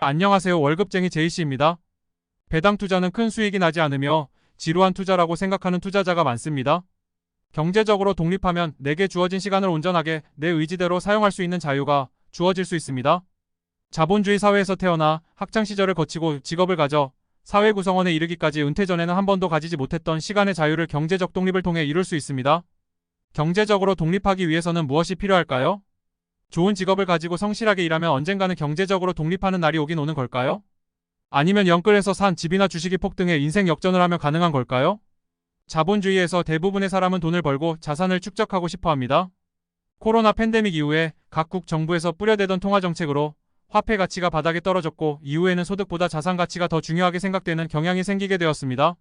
안녕하세요. 월급쟁이 제이씨입니다. 배당 투자는 큰 수익이 나지 않으며 지루한 투자라고 생각하는 투자자가 많습니다. 경제적으로 독립하면 내게 주어진 시간을 온전하게 내 의지대로 사용할 수 있는 자유가 주어질 수 있습니다. 자본주의 사회에서 태어나 학창 시절을 거치고 직업을 가져 사회 구성원에 이르기까지 은퇴 전에는 한 번도 가지지 못했던 시간의 자유를 경제적 독립을 통해 이룰 수 있습니다. 경제적으로 독립하기 위해서는 무엇이 필요할까요? 좋은 직업을 가지고 성실하게 일하면 언젠가는 경제적으로 독립하는 날이 오긴 오는 걸까요? 아니면 영끌에서 산 집이나 주식이 폭등해 인생 역전을 하면 가능한 걸까요? 자본주의에서 대부분의 사람은 돈을 벌고 자산을 축적하고 싶어 합니다. 코로나 팬데믹 이후에 각국 정부에서 뿌려대던 통화 정책으로 화폐 가치가 바닥에 떨어졌고 이후에는 소득보다 자산 가치가 더 중요하게 생각되는 경향이 생기게 되었습니다.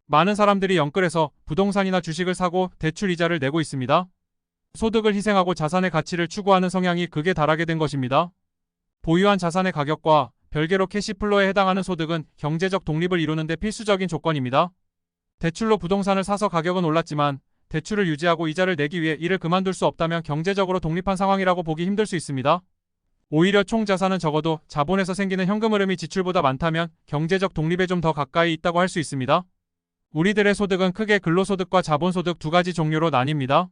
많은 사람들이 영끌에서 부동산이나 주식을 사고 대출 이자를 내고 있습니다. 소득을 희생하고 자산의 가치를 추구하는 성향이 극에 달하게 된 것입니다. 보유한 자산의 가격과 별개로 캐시플로에 해당하는 소득은 경제적 독립을 이루는 데 필수적인 조건입니다. 대출로 부동산을 사서 가격은 올랐지만 대출을 유지하고 이자를 내기 위해 일을 그만둘 수 없다면 경제적으로 독립한 상황이라고 보기 힘들 수 있습니다. 오히려 총 자산은 적어도 자본에서 생기는 현금 흐름이 지출보다 많다면 경제적 독립에 좀 더 가까이 있다고 할 수 있습니다. 우리들의 소득은 크게 근로소득과 자본소득 두 가지 종류로 나뉩니다.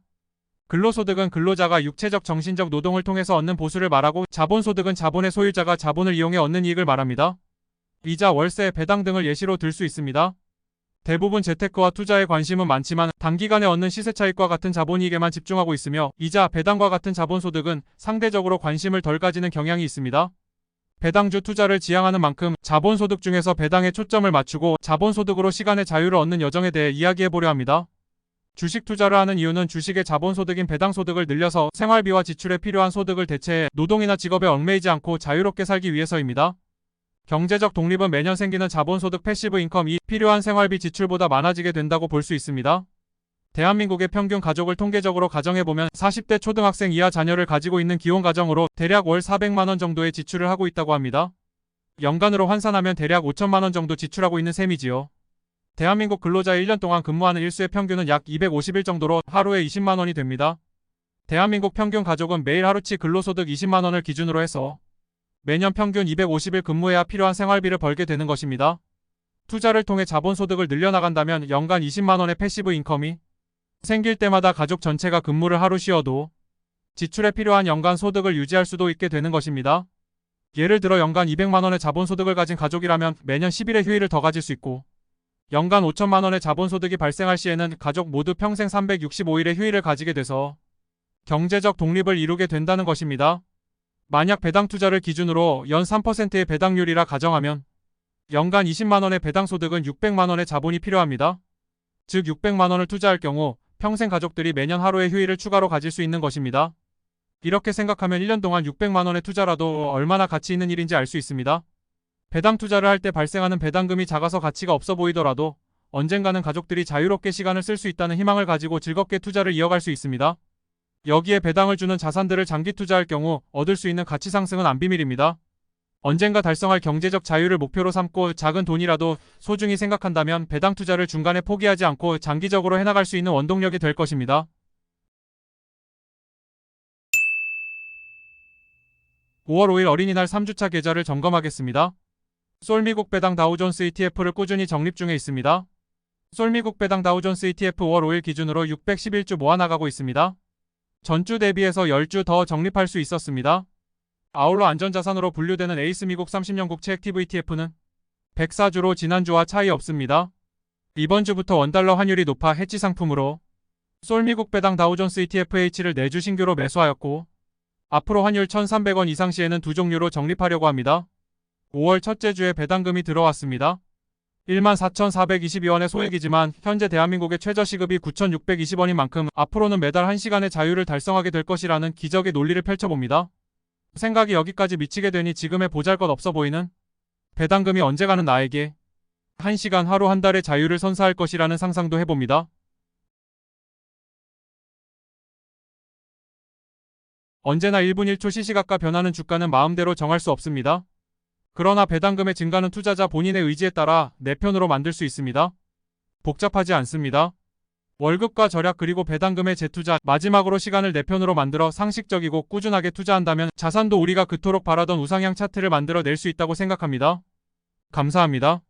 근로소득은 근로자가 육체적 정신적 노동을 통해서 얻는 보수를 말하고 자본소득은 자본의 소유자가 자본을 이용해 얻는 이익을 말합니다. 이자, 월세, 배당 등을 예시로 들 수 있습니다. 대부분 재테크와 투자에 관심은 많지만 단기간에 얻는 시세차익과 같은 자본이익에만 집중하고 있으며 이자, 배당과 같은 자본소득은 상대적으로 관심을 덜 가지는 경향이 있습니다. 배당주 투자를 지향하는 만큼 자본소득 중에서 배당에 초점을 맞추고 자본소득으로 시간의 자유를 얻는 여정에 대해 이야기해보려 합니다. 주식 투자를 하는 이유는 주식의 자본소득인 배당소득을 늘려서 생활비와 지출에 필요한 소득을 대체해 노동이나 직업에 얽매이지 않고 자유롭게 살기 위해서입니다. 경제적 독립은 매년 생기는 자본소득 패시브 인컴이 필요한 생활비 지출보다 많아지게 된다고 볼 수 있습니다. 대한민국의 평균 가족을 통계적으로 가정해보면 40대 초등학생 이하 자녀를 가지고 있는 기혼가정으로 대략 월 400만원 정도의 지출을 하고 있다고 합니다. 연간으로 환산하면 대략 5천만원 정도 지출하고 있는 셈이지요. 대한민국 근로자의 1년 동안 근무하는 일수의 평균은 약 250일 정도로 하루에 20만원이 됩니다. 대한민국 평균 가족은 매일 하루치 근로소득 20만원을 기준으로 해서 매년 평균 250일 근무해야 필요한 생활비를 벌게 되는 것입니다. 투자를 통해 자본소득을 늘려나간다면 연간 20만원의 패시브 인컴이 생길 때마다 가족 전체가 근무를 하루 쉬어도 지출에 필요한 연간 소득을 유지할 수도 있게 되는 것입니다. 예를 들어 연간 200만원의 자본소득을 가진 가족이라면 매년 10일의 휴일을 더 가질 수 있고 연간 5천만원의 자본소득이 발생할 시에는 가족 모두 평생 365일의 휴일을 가지게 돼서 경제적 독립을 이루게 된다는 것입니다. 만약 배당 투자를 기준으로 연 3%의 배당률이라 가정하면 연간 20만원의 배당소득은 600만원의 자본이 필요합니다. 즉 600만원을 투자할 경우 평생 가족들이 매년 하루의 휴일을 추가로 가질 수 있는 것입니다. 이렇게 생각하면 1년 동안 600만원의 투자라도 얼마나 가치 있는 일인지 알 수 있습니다. 배당 투자를 할 때 발생하는 배당금이 작아서 가치가 없어 보이더라도 언젠가는 가족들이 자유롭게 시간을 쓸 수 있다는 희망을 가지고 즐겁게 투자를 이어갈 수 있습니다. 여기에 배당을 주는 자산들을 장기 투자할 경우 얻을 수 있는 가치 상승은 안 비밀입니다. 언젠가 달성할 경제적 자유를 목표로 삼고 작은 돈이라도 소중히 생각한다면 배당 투자를 중간에 포기하지 않고 장기적으로 해나갈 수 있는 원동력이 될 것입니다. 5월 5일 어린이날 3주차 계좌를 점검하겠습니다. 솔미국 배당 다우존스 ETF를 꾸준히 적립 중에 있습니다. 솔미국 배당 다우존스 ETF 5월 5일 기준으로 611주 모아나가고 있습니다. 전주 대비해서 10주 더 적립할 수 있었습니다. 아울러 안전자산으로 분류되는 에이스 미국 30년 국채 액티브 ETF는 104주로 지난주와 차이 없습니다. 이번 주부터 원달러 환율이 높아 해지 상품으로 솔미국 배당 다우존스 ETFH를 4주 신규로 매수하였고 앞으로 환율 1,300원 이상 시에는 두 종류로 적립하려고 합니다. 5월 첫째 주에 배당금이 들어왔습니다. 14,422원의 소액이지만 현재 대한민국의 최저시급이 9,620원인 만큼 앞으로는 매달 1시간의 자유를 달성하게 될 것이라는 기적의 논리를 펼쳐봅니다. 생각이 여기까지 미치게 되니 지금의 보잘것없어 보이는 배당금이 언제 가는 나에게 1시간 하루 한 달의 자유를 선사할 것이라는 상상도 해봅니다. 언제나 1분 1초 시시각각 변하는 주가는 마음대로 정할 수 없습니다. 그러나 배당금의 증가는 투자자 본인의 의지에 따라 내 편으로 만들 수 있습니다. 복잡하지 않습니다. 월급과 절약 그리고 배당금의 재투자, 마지막으로 시간을 내 편으로 만들어 상식적이고 꾸준하게 투자한다면 자산도 우리가 그토록 바라던 우상향 차트를 만들어 낼 수 있다고 생각합니다. 감사합니다.